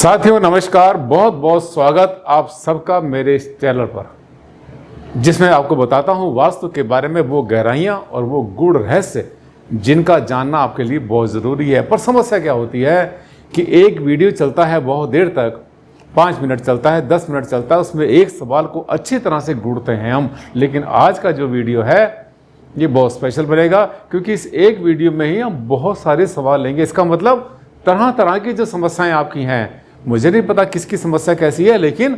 साथियों नमस्कार, बहुत बहुत स्वागत आप सबका मेरे इस चैनल पर, जिसमें आपको बताता हूं वास्तु के बारे में वो गहराइयां और वो गूढ़ रहस्य जिनका जानना आपके लिए बहुत ज़रूरी है। पर समस्या क्या होती है कि एक वीडियो चलता है बहुत देर तक, 5 मिनट चलता है, 10 मिनट चलता है, उसमें एक सवाल को अच्छी तरह से गूढ़ते हैं हम। लेकिन आज का जो वीडियो है ये बहुत स्पेशल बनेगा, क्योंकि इस एक वीडियो में ही हम बहुत सारे सवाल लेंगे। इसका मतलब तरह तरह की जो समस्याएं आपकी हैं, मुझे नहीं पता किसकी समस्या कैसी है, लेकिन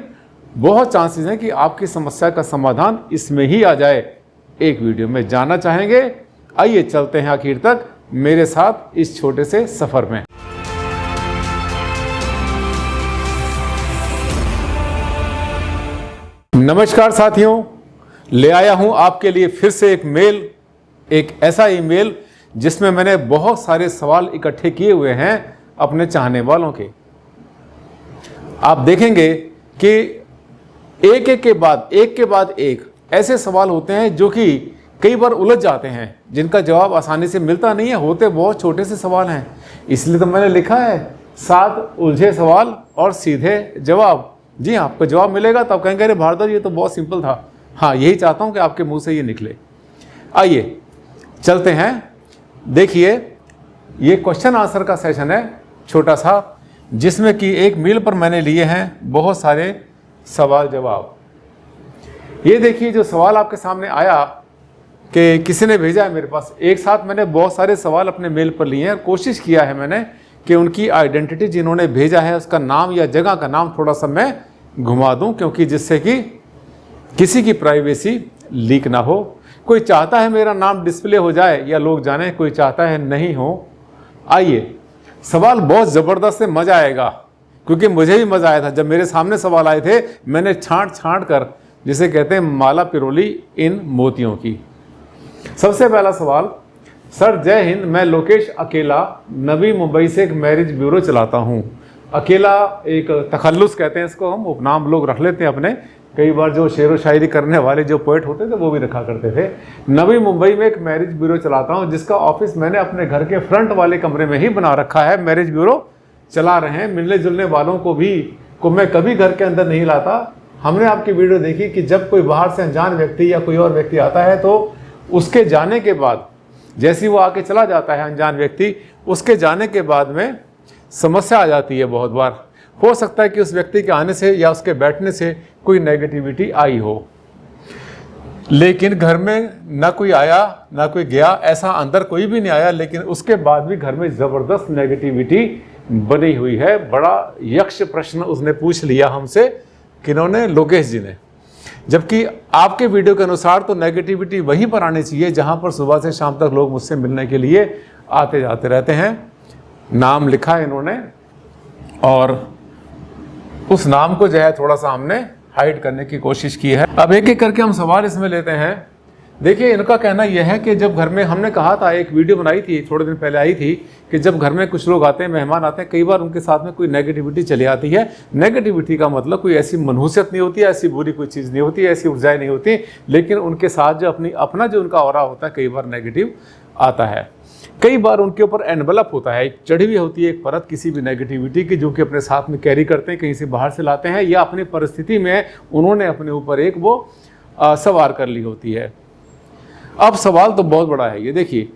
बहुत चांसेस हैं कि आपकी समस्या का समाधान इसमें ही आ जाए। एक वीडियो में जानना चाहेंगे? आइए चलते हैं आखिर तक मेरे साथ इस छोटे से सफर में। नमस्कार साथियों, ले आया हूं आपके लिए फिर से एक ऐसा ईमेल जिसमें मैंने बहुत सारे सवाल इकट्ठे किए हुए हैं अपने चाहने वालों के। आप देखेंगे कि एक के बाद एक ऐसे सवाल होते हैं जो कि कई बार उलझ जाते हैं, जिनका जवाब आसानी से मिलता नहीं है, होते बहुत छोटे से सवाल हैं। इसलिए तो मैंने लिखा है 7 उलझे सवाल और सीधे जवाब। जी हाँ, आपको जवाब मिलेगा तो आप कहेंगे अरे भारद्वाज ये तो बहुत सिंपल था। हाँ, यही चाहता हूँ कि आपके मुंह से ये निकले। आइए चलते हैं। देखिए, ये क्वेश्चन आंसर का सेशन है छोटा सा, जिसमें कि एक मील पर मैंने लिए हैं बहुत सारे सवाल जवाब। ये देखिए जो सवाल आपके सामने आया कि किसी ने भेजा है मेरे पास, एक साथ मैंने बहुत सारे सवाल अपने मेल पर लिए हैं और कोशिश किया है मैंने कि उनकी आइडेंटिटी जिन्होंने भेजा है उसका नाम या जगह का नाम थोड़ा सा मैं घुमा दूं, क्योंकि जिससे कि किसी की प्राइवेसी लीक ना हो। कोई चाहता है मेरा नाम डिस्प्ले हो जाए या लोग जाने, कोई चाहता है नहीं हो। आइए, सवाल बहुत ज़बरदस्त है, मज़ा आएगा, क्योंकि मुझे भी मज़ा आया था जब मेरे सामने सवाल आए थे। मैंने छांट कर, जिसे कहते हैं माला पिरोली इन मोतियों की। सबसे पहला सवाल, सर जय हिंद, मैं लोकेश अकेला नवी मुंबई से एक मैरिज ब्यूरो चलाता हूँ। अकेला एक तखल्लुस कहते हैं इसको, हम उपनाम लोग रख लेते हैं अपने। कई बार जो शेर व शायरी करने वाले जो पोएट होते थे वो भी रखा करते थे। नवी मुंबई में एक मैरिज ब्यूरो चलाता हूं, जिसका ऑफिस मैंने अपने घर के फ्रंट वाले कमरे में ही बना रखा है। मैरिज ब्यूरो चला रहे हैं, मिलने जुलने वालों को मैं कभी घर के अंदर नहीं लाता। हमने आपकी वीडियो देखी कि जब कोई बाहर से अनजान व्यक्ति या कोई और व्यक्ति आता है तो उसके जाने के बाद, जैसे वो आके चला जाता है अनजान व्यक्ति, उसके जाने के बाद में समस्या आ जाती है। बहुत बार हो सकता है कि उस व्यक्ति के आने से या उसके बैठने से कोई नेगेटिविटी आई हो, लेकिन घर में ना कोई आया ना कोई गया, ऐसा अंदर कोई भी नहीं आया, लेकिन उसके बाद भी घर में ज़बरदस्त नेगेटिविटी बनी हुई है। बड़ा यक्ष प्रश्न उसने पूछ लिया हमसे, किन्होंने? लोकेश जी ने। जबकि आपके वीडियो के अनुसार तो नेगेटिविटी वहीं पर आनी चाहिए जहां पर सुबह से शाम तक लोग मुझसे मिलने के लिए आते जाते रहते हैं। नाम लिखा है इन्होंने और उस नाम को जो है थोड़ा सा हमने हाइड करने की कोशिश की है। अब एक एक करके हम सवाल इसमें लेते हैं। देखिए, इनका कहना यह है कि जब घर में, हमने कहा था, एक वीडियो बनाई थी थोड़े दिन पहले आई थी, कि जब घर में कुछ लोग आते हैं, मेहमान आते हैं, कई बार उनके साथ में कोई नेगेटिविटी चली आती है। नेगेटिविटी का मतलब कोई ऐसी मनहूसियत नहीं होती, ऐसी बुरी कोई चीज़ नहीं होती, ऐसी ऊर्जाएँ नहीं होती, लेकिन उनके साथ जो अपना जो उनका ऑरा होता है, कई बार नेगेटिव आता है। कई बार उनके ऊपर एनवलप होता है, एक चढ़ी हुई होती है एक परत किसी भी नेगेटिविटी की, जो कि अपने साथ में कैरी करते हैं, कहीं से बाहर से लाते हैं, या अपनी परिस्थिति में उन्होंने अपने ऊपर एक वो सवार कर ली होती है। अब सवाल तो बहुत बड़ा है। ये देखिए,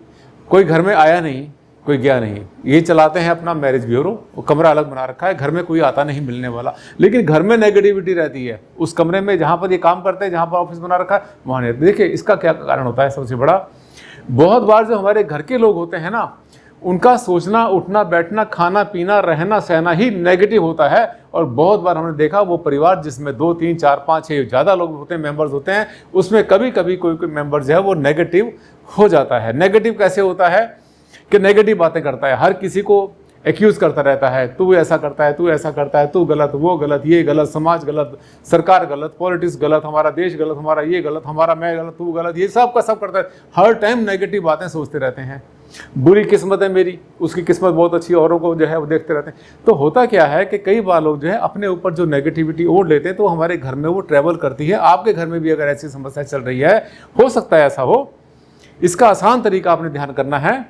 कोई घर में आया नहीं, कोई गया नहीं, ये चलाते हैं अपना मैरिज ब्यूरो, वो कमरा अलग बना रखा है, घर में कोई आता नहीं मिलने वाला, लेकिन घर में नेगेटिविटी रहती है। उस कमरे में जहाँ पर ये काम करते हैं, जहाँ पर ऑफिस बना रखा है, वहाँ नहीं। देखिए इसका क्या कारण होता है सबसे बड़ा, बहुत बार जो हमारे घर के लोग होते हैं ना, उनका सोचना, उठना, बैठना, खाना पीना, रहना सहना ही नेगेटिव होता है। और बहुत बार हमने देखा वो परिवार जिसमें 2 3 4 5 6 ज़्यादा लोग होते हैं, मेंबर्स होते हैं, उसमें कभी कभी कोई मेंबर जो है वो नेगेटिव हो जाता है। नेगेटिव कैसे होता है कि नेगेटिव बातें करता है, हर किसी को एक्यूज़ करता रहता है, तू ऐसा करता है, तू ऐसा करता है, तू गलत, वो गलत, ये गलत, समाज गलत, सरकार गलत, पॉलिटिक्स गलत, हमारा देश गलत, हमारा ये गलत, हमारा मैं गलत, तू गलत, ये सब का सब करता है। हर टाइम नेगेटिव बातें सोचते रहते हैं। बुरी किस्मत है मेरी, उसकी किस्मत बहुत अच्छी, औरों को जो है वो देखते रहते हैं। तो होता क्या है कि कई बार लोग जो है अपने ऊपर जो नेगेटिविटी ओढ़ लेते हैं, तो हमारे घर में वो ट्रैवल करती है। आपके घर में भी अगर ऐसी समस्या चल रही है, हो सकता है ऐसा हो। इसका आसान तरीका आपने ध्यान करना है।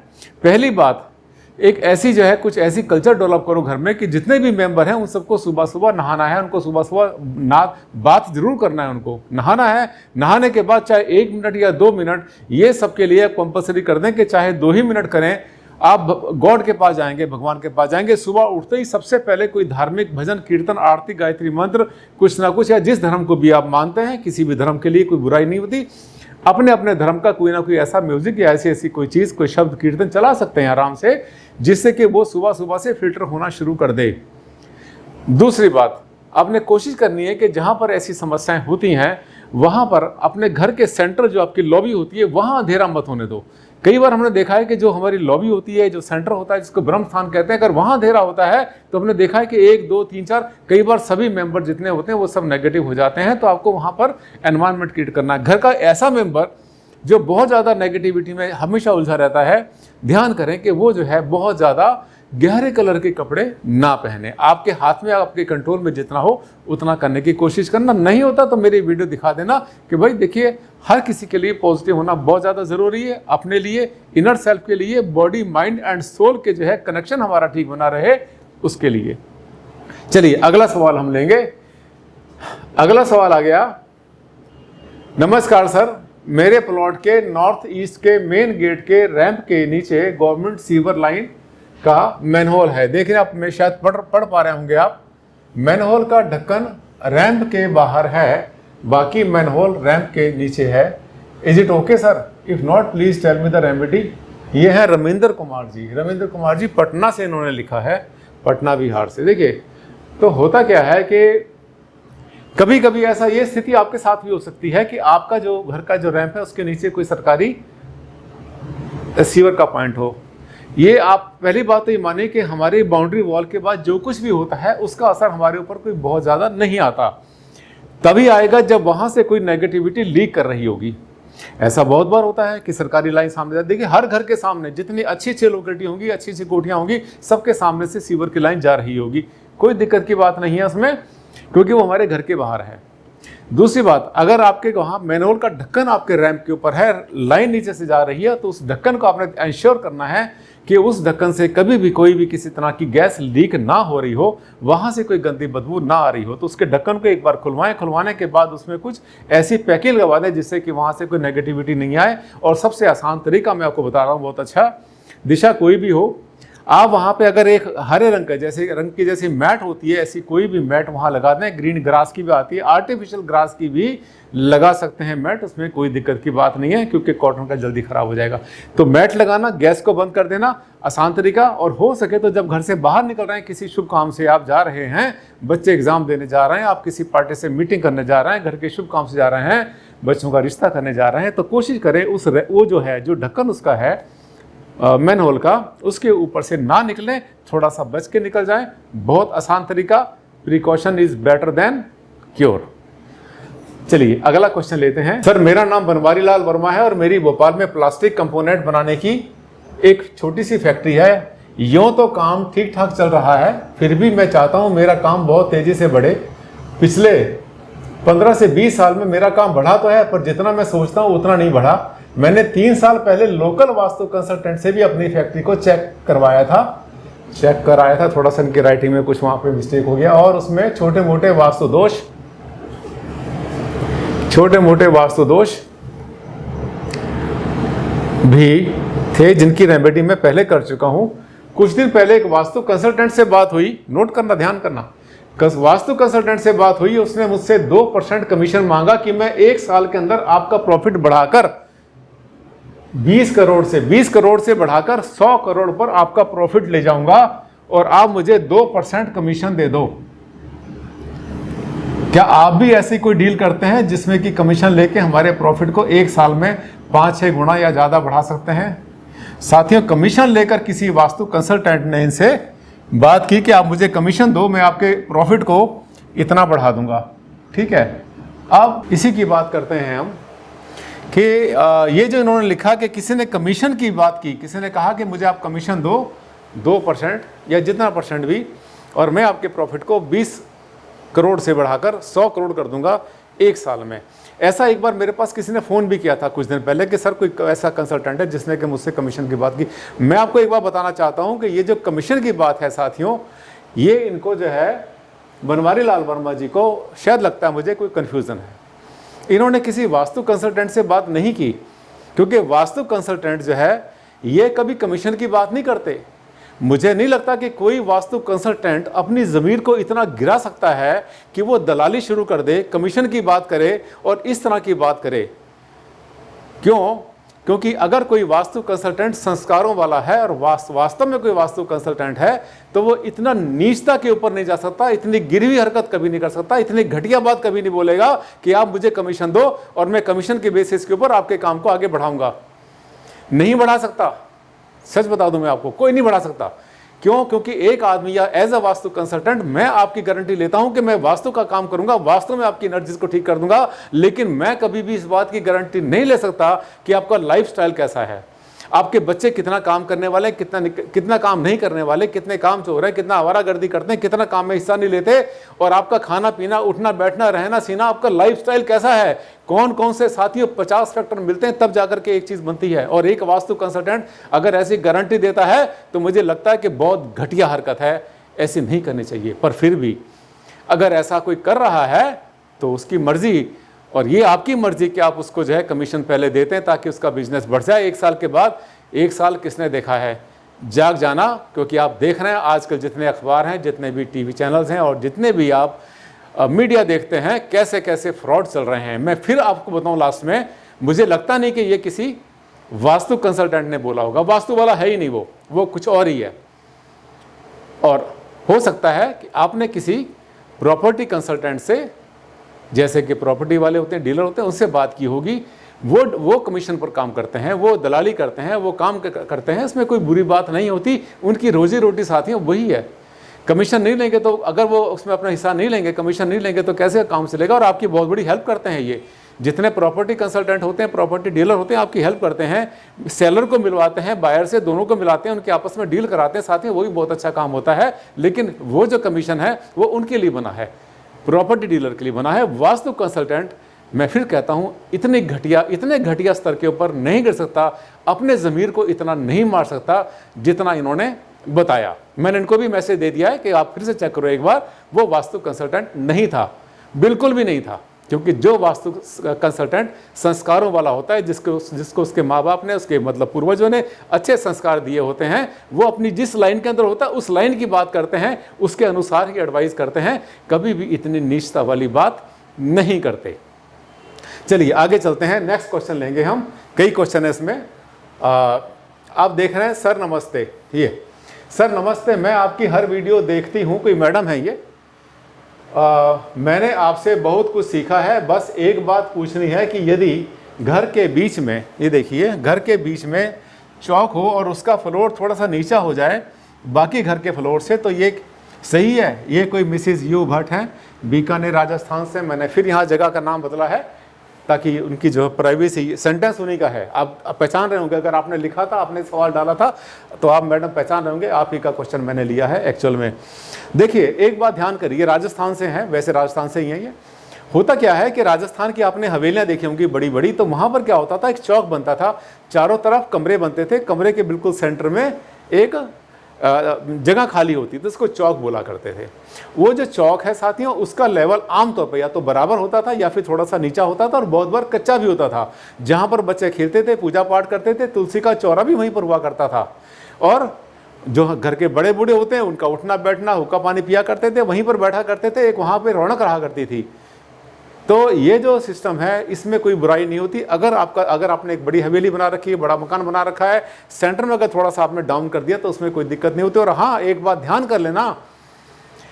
पहली बात एक ऐसी जो है कुछ ऐसी कल्चर डेवलप करो घर में कि जितने भी मेंबर हैं उन सबको सुबह सुबह नहाना है, उनको सुबह सुबह बात जरूर करना है, उनको नहाना है। नहाने के बाद चाहे 1 मिनट या 2 मिनट ये सबके लिए कंपलसरी कर दें कि चाहे 2 ही मिनट करें। आप गॉड के पास जाएंगे, भगवान के पास जाएंगे, सुबह उठते ही सबसे पहले कोई धार्मिक भजन कीर्तन आरती गायत्री मंत्र कुछ ना कुछ, या जिस धर्म को भी आप मानते हैं, किसी भी धर्म के लिए कोई बुराई नहीं होती, अपने अपने धर्म का कोई ना कोई ऐसा म्यूजिक या ऐसी ऐसी कोई चीज़, कोई शब्द कीर्तन चला सकते हैं आराम से, जिससे कि वो सुबह सुबह से फिल्टर होना शुरू कर दे। दूसरी बात, आपने कोशिश करनी है कि जहाँ पर ऐसी समस्याएं होती हैं वहाँ पर अपने घर के सेंटर जो आपकी लॉबी होती है वहाँ अंधेरा मत होने दो। कई बार हमने देखा है कि जो हमारी लॉबी होती है, जो सेंटर होता है, जिसको ब्रह्म स्थान कहते हैं, अगर वहाँ अंधेरा होता है तो हमने देखा है कि 1 2 3 4 कई बार सभी मेंबर जितने होते हैं वो सब नेगेटिव हो जाते हैं। तो आपको वहाँ पर एनवायरनमेंट क्रिएट करना है। घर का ऐसा मेंबर जो बहुत ज़्यादा नेगेटिविटी में हमेशा उलझा रहता है, ध्यान करें कि वो जो है बहुत ज़्यादा गहरे कलर के कपड़े ना पहने। आपके हाथ में, आपके कंट्रोल में जितना हो उतना करने की कोशिश करना। नहीं होता तो मेरी वीडियो दिखा देना कि भाई देखिए, हर किसी के लिए पॉजिटिव होना बहुत ज़्यादा ज़रूरी है। अपने लिए, इनर सेल्फ के लिए, बॉडी माइंड एंड सोल के जो है कनेक्शन हमारा ठीक बना रहे, उसके लिए। चलिए अगला सवाल हम लेंगे। अगला सवाल आ गया, नमस्कार सर, मेरे प्लॉट के नॉर्थ ईस्ट के मेन गेट के रैंप के नीचे गवर्नमेंट सीवर लाइन का मैनहोल है। देख रहे हैं आप, मैं शायद पढ़ पा रहे होंगे आप। मैनहोल का ढक्कन रैंप के बाहर है, बाकी मैनहोल रैंप के नीचे है। Is it okay sir? If not please tell me the remedy. ये है रविंद्र कुमार जी। रविंद्र कुमार जी पटना से इन्होंने लिखा है, पटना बिहार से। देखिए, तो होता क्या है कि कभी कभी ऐसा ये स्थिति आपके साथ भी हो सकती है कि आपका जो घर का जो रैंप है उसके नीचे कोई सरकारी सीवर का पॉइंट हो। ये आप पहली बात तो ये मानिए कि हमारी बाउंड्री वॉल के बाद जो कुछ भी होता है उसका असर हमारे ऊपर कोई बहुत ज़्यादा नहीं आता। तभी आएगा जब वहाँ से कोई नेगेटिविटी लीक कर रही होगी। ऐसा बहुत बार होता है कि सरकारी लाइन सामने जाती है। देखिए, हर घर के सामने जितनी अच्छी अच्छी लोकेलिटी होंगी, अच्छी अच्छी कोठियाँ होंगी, सबके सामने से सीवर की लाइन जा रही होगी। कोई दिक्कत की बात नहीं है उसमें, क्योंकि वो हमारे घर के बाहर है। दूसरी बात, अगर आपके वहाँ मैनहोल का ढक्कन आपके रैंप के ऊपर है, लाइन नीचे से जा रही है, तो उस ढक्कन को आपने इंश्योर करना है कि उस ढक्कन से कभी भी कोई भी किसी तरह की गैस लीक ना हो रही हो, वहाँ से कोई गंदी बदबू ना आ रही हो। तो उसके ढक्कन को एक बार खुलवाएं। खुलवाने के बाद उसमें कुछ ऐसी पैकिंग लगवा दें जिससे कि वहाँ से कोई नेगेटिविटी नहीं आए। और सबसे आसान तरीका मैं आपको बता रहा हूँ, बहुत अच्छा, दिशा कोई भी हो, आप वहाँ पे अगर एक हरे रंग का जैसी मैट होती है, ऐसी कोई भी मैट वहाँ लगा दें। ग्रीन ग्रास की भी आती है, आर्टिफिशियल ग्रास की भी लगा सकते हैं मैट, उसमें कोई दिक्कत की बात नहीं है, क्योंकि कॉटन का जल्दी खराब हो जाएगा। तो मैट लगाना, गैस को बंद कर देना, आसान तरीका। और हो सके तो जब घर से बाहर निकल रहे हैं, किसी शुभ काम से आप जा रहे हैं, बच्चे एग्जाम देने जा रहे हैं, आप किसी पार्टी से मीटिंग करने जा रहे हैं, घर के शुभ काम से जा रहे हैं, बच्चों का रिश्ता करने जा रहे हैं, तो कोशिश करें वो जो है, जो ढक्कन उसका है मैनहोल का, उसके ऊपर से ना निकलें, थोड़ा सा बच के निकल जाएं। बहुत आसान तरीका, precaution is better than cure. चलिए अगला क्वेश्चन लेते हैं। सर, मेरा नाम बनवारी लाल वर्मा है और मेरी भोपाल में प्लास्टिक कंपोनेंट बनाने की एक छोटी सी फैक्ट्री है। यूँ तो काम ठीक ठाक चल रहा है, फिर भी मैं चाहता हूँ मेरा काम बहुत तेजी से बढ़े। पिछले 15 से 20 साल में मेरा काम बढ़ा तो है, पर जितना मैं सोचता हूँ उतना नहीं बढ़ा। मैंने 3 साल पहले लोकल वास्तु कंसल्टेंट से भी अपनी फैक्ट्री को चेक कराया था। थोड़ा सा इनकी राइटिंग में कुछ वहाँ पे मिस्टेक हो गया, और उसमें छोटे मोटे वास्तु दोष भी थे, जिनकी रेमेडी मैं पहले कर चुका हूँ। कुछ दिन पहले एक वास्तु कंसल्टेंट से बात हुई, नोट करना, ध्यान करना, वास्तु कंसल्टेंट से बात हुई। उसने मुझसे 2% कमीशन मांगा कि मैं 1 साल के अंदर आपका प्रॉफिट बढ़ाकर 20 करोड़ से बढ़ाकर 100 करोड़ पर आपका प्रॉफिट ले जाऊंगा, और आप मुझे 2% कमीशन दे दो। क्या आप भी ऐसी कोई डील करते हैं जिसमें कि कमीशन लेके हमारे प्रॉफिट को 1 साल में 5-6 गुना या ज़्यादा बढ़ा सकते हैं? साथियों, कमीशन लेकर किसी वास्तु कंसल्टेंट ने इनसे बात की कि आप मुझे कमीशन दो, मैं आपके प्रॉफिट को इतना बढ़ा दूंगा। ठीक है, अब इसी की बात करते हैं हम कि ये जो इन्होंने लिखा कि किसी ने कमीशन की बात की, किसी ने कहा कि मुझे आप कमीशन दो 2% या जितना परसेंट भी, और मैं आपके प्रॉफिट को 20 करोड़ से बढ़ाकर 100 करोड़ कर दूंगा 1 साल में। ऐसा एक बार मेरे पास किसी ने फ़ोन भी किया था कुछ दिन पहले कि सर कोई ऐसा कंसल्टेंट है जिसने कि मुझसे कमीशन की बात की। मैं आपको एक बार बताना चाहता हूँ कि ये जो कमीशन की बात है साथियों, ये इनको जो है बनवारी लाल वर्मा जी को शायद लगता है मुझे कोई कन्फ्यूज़न है। इन्होंने किसी वास्तु कंसल्टेंट से बात नहीं की, क्योंकि वास्तु कंसल्टेंट जो है ये कभी कमीशन की बात नहीं करते। मुझे नहीं लगता कि कोई वास्तु कंसल्टेंट अपनी ज़मीर को इतना गिरा सकता है कि वो दलाली शुरू कर दे, कमीशन की बात करे और इस तरह की बात करे। क्यों? क्योंकि अगर कोई वास्तु कंसल्टेंट संस्कारों वाला है और वास्तव में कोई वास्तु कंसल्टेंट है तो वो इतना नीचता के ऊपर नहीं जा सकता, इतनी गिरी हुई हरकत कभी नहीं कर सकता, इतनी घटिया बात कभी नहीं बोलेगा कि आप मुझे कमीशन दो और मैं कमीशन के बेसिस के ऊपर आपके काम को आगे बढ़ाऊंगा। नहीं बढ़ा सकता, सच बता दूं मैं आपको, कोई नहीं बढ़ा सकता। क्यों? क्योंकि एक आदमी या एज अ वास्तु कंसल्टेंट मैं आपकी गारंटी लेता हूं कि मैं वास्तु का काम करूंगा, वास्तव में आपकी एनर्जीज को ठीक कर दूंगा, लेकिन मैं कभी भी इस बात की गारंटी नहीं ले सकता कि आपका लाइफस्टाइल कैसा है, आपके बच्चे कितना काम करने वाले, कितना काम नहीं करने वाले, कितने काम चोर हैं, कितना आवारागर्दी करते हैं, कितना काम में हिस्सा नहीं लेते, और आपका खाना पीना, उठना बैठना, रहना सीना, आपका लाइफस्टाइल कैसा है, कौन कौन से साथियों 50 फैक्टर मिलते हैं तब जाकर के एक चीज़ बनती है। और एक वास्तु कंसल्टेंट अगर ऐसी गारंटी देता है तो मुझे लगता है कि बहुत घटिया हरकत है, ऐसी नहीं करनी चाहिए। पर फिर भी अगर ऐसा कोई कर रहा है तो उसकी मर्जी और ये आपकी मर्जी कि आप उसको जो है कमीशन पहले देते हैं ताकि उसका बिजनेस बढ़ जाए। 1 साल के बाद, 1 साल किसने देखा है, जाग जाना। क्योंकि आप देख रहे हैं आजकल जितने अखबार हैं, जितने भी टीवी चैनल्स हैं और जितने भी आप मीडिया देखते हैं, कैसे कैसे फ्रॉड चल रहे हैं। मैं फिर आपको बताऊं लास्ट में, मुझे लगता नहीं कि ये किसी वास्तु कंसल्टेंट ने बोला होगा, वास्तु वाला है ही नहीं, वो कुछ और ही है। और हो सकता है कि आपने किसी प्रॉपर्टी कंसल्टेंट से, जैसे कि प्रॉपर्टी वाले होते हैं, डीलर होते हैं, उनसे बात की होगी। वो कमीशन पर काम करते हैं, वो दलाली करते हैं, वो काम करते हैं, इसमें कोई बुरी बात नहीं होती। उनकी रोजी रोटी साथियों वही है। कमीशन नहीं लेंगे तो, अगर वो उसमें अपना हिस्सा नहीं लेंगे, कमीशन नहीं लेंगे तो कैसे काम चलेगा। और आपकी बहुत बड़ी हेल्प करते हैं ये जितने प्रॉपर्टी कंसल्टेंट होते हैं, प्रॉपर्टी डीलर होते हैं, आपकी हेल्प करते हैं, सेलर को मिलवाते हैं, बायर से, दोनों को मिलाते हैं, उनके आपस में डील कराते हैं साथियों, वो भी बहुत अच्छा काम होता है। लेकिन वो जो कमीशन है वो उनके लिए बना है, प्रॉपर्टी डीलर के लिए बना है। वास्तु कंसल्टेंट, मैं फिर कहता हूं, इतने घटिया स्तर के ऊपर नहीं गिर सकता, अपने ज़मीर को इतना नहीं मार सकता जितना इन्होंने बताया। मैंने इनको भी मैसेज दे दिया है कि आप फिर से चेक करो एक बार, वो वास्तु कंसल्टेंट नहीं था, बिल्कुल भी नहीं था। क्योंकि जो वास्तु कंसल्टेंट संस्कारों वाला होता है, जिसको उसके माँ बाप ने, उसके मतलब पूर्वजों ने अच्छे संस्कार दिए होते हैं, वो अपनी जिस लाइन के अंदर होता है उस लाइन की बात करते हैं, उसके अनुसार ही एडवाइस करते हैं, कभी भी इतनी नीचता वाली बात नहीं करते। चलिए आगे चलते हैं, नेक्स्ट क्वेश्चन लेंगे हम। कई क्वेश्चन है इसमें। आप देख रहे हैं, सर नमस्ते। ये सर नमस्ते, मैं आपकी हर वीडियो देखती हूँ। कोई मैडम है ये। मैंने आपसे बहुत कुछ सीखा है, बस एक बात पूछनी है कि यदि घर के बीच में, ये देखिए, घर के बीच में चौक हो और उसका फ्लोर थोड़ा सा नीचा हो जाए बाकी घर के फ्लोर से, तो ये सही है? ये कोई मिसिज यू भट्ट हैं, बीकानेर राजस्थान से। मैंने फिर यहाँ जगह का नाम बदला है ताकि उनकी जो प्राइवेसी, सेंटेंस उन्हीं का है। आप पहचान रहे होंगे, अगर आपने लिखा था, आपने सवाल डाला था तो आप मैडम पहचान रहे होंगे, आप ही का क्वेश्चन मैंने लिया है एक्चुअल में। देखिए एक बात ध्यान करिए, राजस्थान से हैं, वैसे राजस्थान से ही हैं ये। होता क्या है कि राजस्थान की आपने हवेलियाँ देखी होंगी बड़ी बड़ी, तो वहाँ पर क्या होता था, एक चौक बनता था, चारों तरफ कमरे बनते थे, कमरे के बिल्कुल सेंटर में एक जगह खाली होती थी, उसको चौक बोला करते थे। वो जो चौक है साथियों, उसका लेवल आमतौर पर या तो बराबर होता था या फिर थोड़ा सा नीचा होता था, और बहुत बार कच्चा भी होता था। जहाँ पर बच्चे खेलते थे, पूजा पाठ करते थे, तुलसी का चौरा भी वहीं पर हुआ करता था। और जो घर के बड़े बूढ़े होते हैं, उनका उठना बैठना, हुक्का पानी पिया करते थे, वहीं पर बैठा करते थे। एक वहाँ पर रौनक रहा करती थी। तो ये जो सिस्टम है, इसमें कोई बुराई नहीं होती। अगर आपने एक बड़ी हवेली बना रखी है, बड़ा मकान बना रखा है, सेंटर में अगर थोड़ा सा आपने डाउन कर दिया तो उसमें कोई दिक्कत नहीं होती। और हाँ, एक बात ध्यान कर लेना,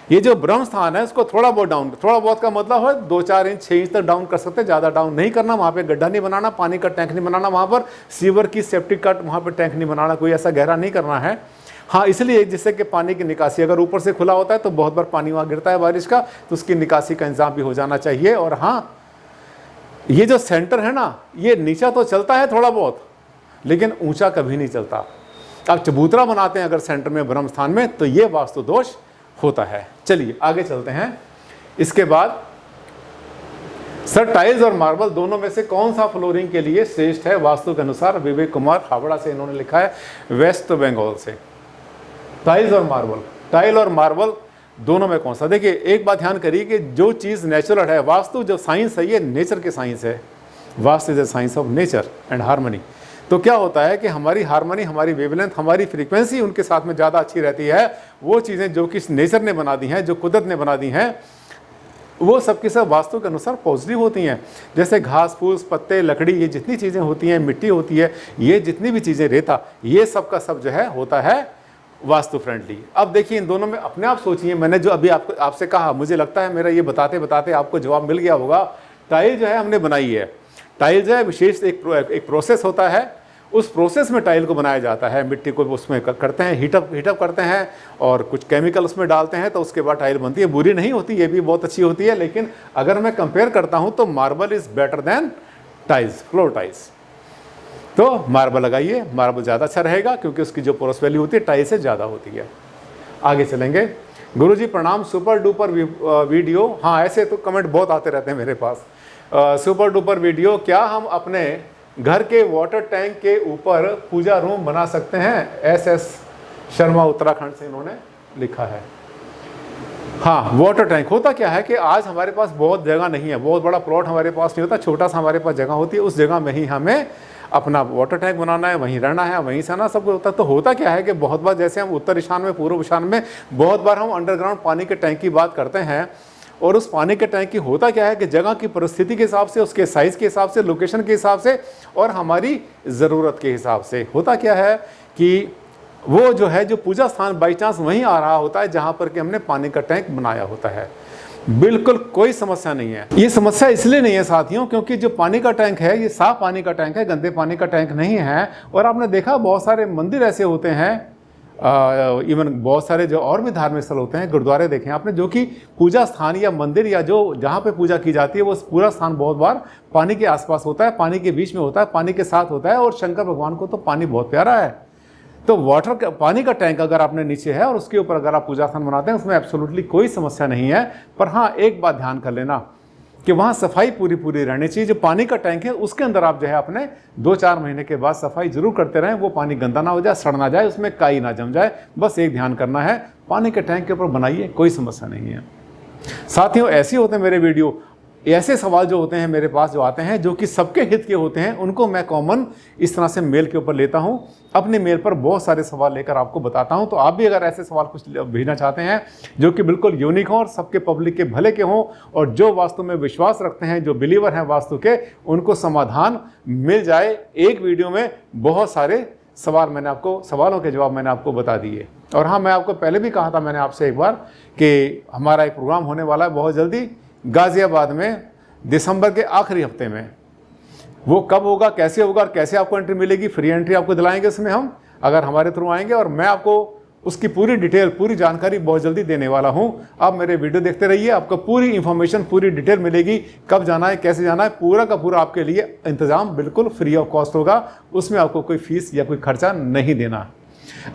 ये जो ब्रह्म स्थान है उसको थोड़ा बहुत डाउन, थोड़ा बहुत का मतलब है 2-4 इंच 6 इंच तक डाउन कर सकते हैं, ज़्यादा डाउन नहीं करना। वहाँ पे गड्ढा नहीं बनाना, पानी का टैंक नहीं बनाना, वहाँ पर सीवर की सेप्टिक का वहाँ पर टैंक नहीं बनाना, कोई ऐसा गहरा नहीं करना है। हाँ, इसलिए जिससे कि पानी की निकासी, अगर ऊपर से खुला होता है तो बहुत बार पानी वहाँ गिरता है बारिश का, तो उसकी निकासी का इंतजाम भी हो जाना चाहिए। और हाँ, ये जो सेंटर है ना, ये नीचा तो चलता है थोड़ा बहुत, लेकिन ऊंचा कभी नहीं चलता। आप चबूतरा बनाते हैं अगर सेंटर में ब्रह्म स्थान में, तो ये वास्तु दोष होता है। चलिए आगे चलते हैं। इसके बाद सर टाइल्स और मार्बल दोनों में से कौन सा फ्लोरिंग के लिए श्रेष्ठ है वास्तु के अनुसार? विवेक कुमार हावड़ा से इन्होंने लिखा है, वेस्ट बंगाल से। टाइल्स और मार्बल, टाइल और मार्बल दोनों में कौन सा? देखिए एक बात ध्यान करिए कि जो चीज़ नेचुरल है, वास्तु जो साइंस है ये नेचर के साइंस है। Vastu is the science of nature and harmony. तो क्या होता है कि हमारी हार्मनी, हमारी वेवलेंथ, हमारी फ्रीक्वेंसी उनके साथ में ज़्यादा अच्छी रहती है। वो चीज़ें जो कि नेचर ने बना दी हैं, जो कुदरत ने बना दी हैं, वो सबकी सब वास्तु के अनुसार पॉजिटिव होती हैं। जैसे घास फूस, पत्ते, लकड़ी, ये जितनी चीज़ें होती हैं, मिट्टी होती है, ये जितनी भी चीज़ें, रेता, ये सब का सब जो है होता है वास्तु फ्रेंडली। अब देखिए इन दोनों में अपने आप सोचिए, मैंने जो अभी आपसे कहा, मुझे लगता है मेरा ये बताते बताते आपको जवाब मिल गया होगा। टाइल जो है हमने बनाई है, टाइल जो है विशेष एक प्रोसेस होता है, उस प्रोसेस में टाइल को बनाया जाता है। मिट्टी को उसमें करते हैं, हीटअप करते हैं और कुछ केमिकल उसमें डालते हैं, तो उसके बाद टाइल बनती है। बुरी नहीं होती, ये भी बहुत अच्छी होती है। लेकिन अगर मैं कंपेयर करता हूँ तो marble is better than tiles, floor tiles. तो मार्बल लगाइए, मार्बल ज़्यादा अच्छा रहेगा क्योंकि उसकी जो पोरस वैल्यू होती है टाइल से ज़्यादा होती है। आगे चलेंगे। गुरुजी प्रणाम, सुपर डुपर वीडियो। हाँ, ऐसे तो कमेंट बहुत आते रहते हैं मेरे पास। सुपर डुपर वीडियो, क्या हम अपने घर के वाटर टैंक के ऊपर पूजा रूम बना सकते हैं? SS शर्मा उत्तराखंड से इन्होंने लिखा है। हाँ, वाटर टैंक होता क्या है कि आज हमारे पास बहुत जगह नहीं है, बहुत बड़ा प्लॉट हमारे पास नहीं होता, छोटा सा हमारे पास जगह होती है, उस जगह में ही हमें अपना वाटर टैंक बनाना है, वहीं रहना है, वहीं से आना सब कुछ होता है। तो होता क्या है कि बहुत बार जैसे हम उत्तर ईशान में, पूर्व ईशान में बहुत बार हम अंडरग्राउंड पानी के टैंक की बात करते हैं, और उस पानी के टैंक की होता क्या है कि जगह की परिस्थिति के हिसाब से, उसके साइज़ के हिसाब से, लोकेशन के हिसाब से और हमारी ज़रूरत के हिसाब से होता क्या है कि वो जो है जो पूजा स्थान बाई चांस वहीं आ रहा होता है जहाँ पर कि हमने पानी का टैंक बनाया होता है। बिल्कुल कोई समस्या नहीं है। ये समस्या इसलिए नहीं है साथियों क्योंकि जो पानी का टैंक है ये साफ पानी का टैंक है, गंदे पानी का टैंक नहीं है। और आपने देखा बहुत सारे मंदिर ऐसे होते हैं, इवन बहुत सारे जो और भी धार्मिक स्थल होते हैं, गुरुद्वारे देखें आपने, जो कि पूजा स्थान या मंदिर या जो जहाँ पे पूजा की जाती है वो पूरा स्थान बहुत बार पानी के आसपास होता है, पानी के बीच में होता है, पानी के साथ होता है। और शंकर भगवान को तो पानी बहुत प्यारा है। तो पानी का टैंक अगर आपने नीचे है और उसके ऊपर अगर आप पूजा स्थान बनाते हैं उसमें एब्सोल्युटली कोई समस्या नहीं है। पर हाँ, एक बात ध्यान कर लेना कि वहाँ सफाई पूरी रहनी चाहिए। जो पानी का टैंक है उसके अंदर आप जो है अपने 2-4 महीने के बाद सफाई जरूर करते रहें। वो पानी गंदा ना हो जाए, सड़ ना जाए, उसमें काई ना जम जाए, बस एक ध्यान करना है। पानी के टैंक के ऊपर बनाइए, कोई समस्या नहीं है। साथियों, ऐसे होते हैं मेरे वीडियो, ऐसे सवाल जो होते हैं मेरे पास जो आते हैं जो कि सबके हित के होते हैं, उनको मैं कॉमन इस तरह से मेल के ऊपर लेता हूं। अपने मेल पर बहुत सारे सवाल लेकर आपको बताता हूं। तो आप भी अगर ऐसे सवाल कुछ भेजना चाहते हैं जो कि बिल्कुल यूनिक हों और सबके पब्लिक के भले के हों और जो वास्तु में विश्वास रखते हैं, जो बिलीवर हैं वास्तु के, उनको समाधान मिल जाए, एक वीडियो में बहुत सारे सवालों के जवाब मैंने आपको बता दिए। और हाँ, मैं आपको पहले भी कहा था मैंने आपसे एक बार कि हमारा एक प्रोग्राम होने वाला है बहुत जल्दी गाजियाबाद में, दिसंबर के आखिरी हफ्ते में। वो कब होगा, कैसे होगा और कैसे आपको एंट्री मिलेगी, फ्री एंट्री आपको दिलाएंगे उसमें हम, अगर हमारे थ्रू आएंगे। और मैं आपको उसकी पूरी डिटेल, पूरी जानकारी बहुत जल्दी देने वाला हूं। आप मेरे वीडियो देखते रहिए, आपको पूरी इंफॉर्मेशन, पूरी डिटेल मिलेगी, कब जाना है, कैसे जाना है, पूरा का पूरा आपके लिए इंतजाम बिल्कुल फ्री ऑफ कॉस्ट होगा। उसमें आपको कोई फीस या कोई खर्चा नहीं देना।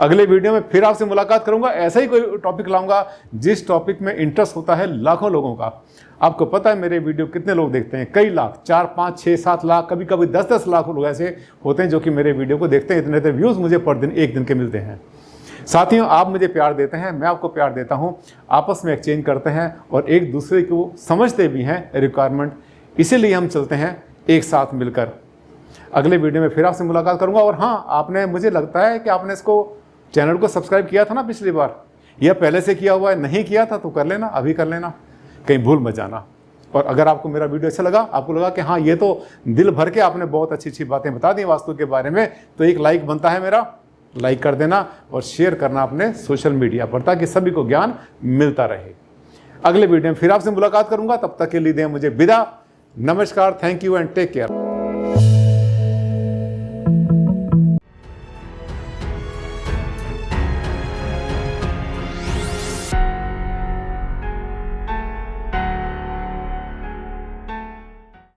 अगले वीडियो में फिर आपसे मुलाकात करूंगा, ऐसा ही कोई टॉपिक लाऊंगा जिस टॉपिक में इंटरेस्ट होता है लाखों लोगों का। आपको पता है मेरे वीडियो कितने लोग देखते हैं? कई लाख, 4, 5, 6, 7 लाख, कभी कभी 10-10 लाख लोग ऐसे होते हैं जो कि मेरे वीडियो को देखते हैं। इतने व्यूज़ मुझे पर दिन, एक दिन के मिलते हैं। साथियों, आप मुझे प्यार देते हैं, मैं आपको प्यार देता हूं, आपस में एक्सचेंज करते हैं और एक दूसरे को समझते भी हैं रिक्वायरमेंट, इसीलिए हम चलते हैं एक साथ मिलकर। अगले वीडियो में फिर आपसे मुलाकात करूंगा। और हाँ, आपने, मुझे लगता है कि आपने इसको चैनल को सब्सक्राइब किया था ना पिछली बार, या पहले से किया हुआ है? नहीं किया था तो कर लेना, अभी कर लेना, कहीं भूल मत जाना। और अगर आपको मेरा वीडियो अच्छा लगा, आपको लगा कि हाँ ये तो दिल भर के आपने बहुत अच्छी बातें बता दी वास्तु के बारे में, तो एक लाइक बनता है मेरा, लाइक कर देना और शेयर करना अपने सोशल मीडिया पर, ताकि सभी को ज्ञान मिलता रहे। अगले वीडियो में फिर आपसे मुलाकात करूंगा, तब तक के लिए दें मुझे विदा। नमस्कार, thank you and take care.